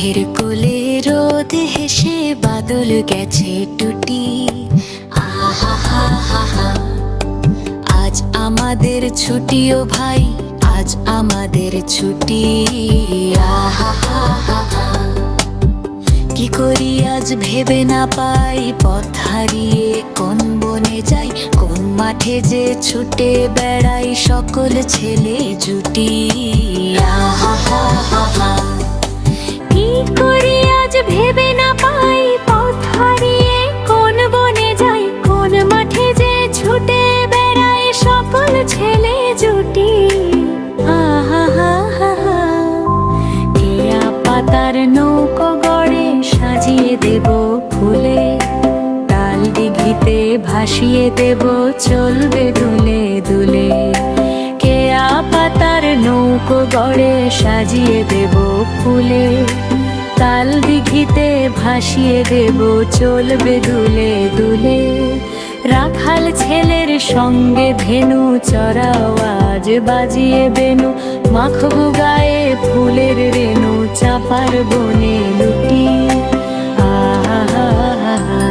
মেঘের কোলে রোদ হেসে বাদল গেছে টুটি। আহা হা হা হা, আজ আমাদের ছুটি ও ভাই, আজ আমাদের ছুটি। আহা হা হা হা, কি করি আজ ভেবে না পাই, পথ হারিয়ে কোন বনে যাই, কোন মাঠে যে ছুটে বেড়াই সকল ছেলে জুটি। আহা হা হা হা, কি করি আজ ভেবে না পাই, পথ হারিয়ে কোন বনে যাই, কোন মাঠে যে ছুটে বেড়াই সকল ছেলে জুটি। আহা হা হা হা, টিয়া পাতার নৌকো গড়ে সাজিয়ে দেব ফুলে, ডাল দিঘিতে ভাসিয়ে দেব চলবে দুলে দুলে। কেয়া পাতার নৌকো গড়ে সাজিয়ে দেব ফুলে, তাল দিঘিতে ভাসিয়ে দেব চলবে দুলে দুলে। রাখাল ছেলের সঙ্গে ধেনু চড়াও আজ বাজিয়ে বেনু, মাখবো গায়ে ফুলের রেণু চাপার বনে লুটি। আহা হা হা হা,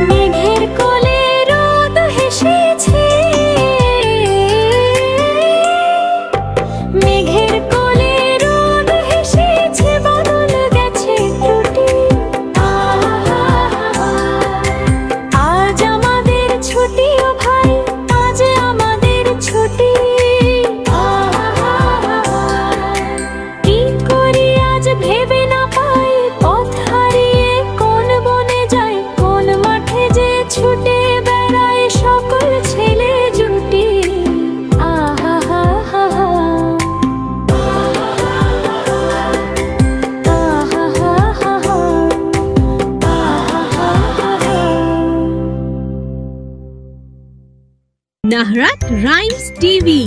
মেঘের কোলে রোদ হেসেছে, মেঘের কোলে রোদ হেসেছে বাদল গেছে টুটি। আজ আমাদের ছুটি ও ভাই, আজ আমাদের ছুটি। কি করি আজ ভেবে না পাই, পথ হারিয়ে কোন বনে যাই, কোন মাঠে যে ছুটে বেড়ায় সকল ছেলে জুটি। আহা হা হা হা, আহা হা হা হা, আহা হা হা হা। নাহরাত রাইমস টিভি।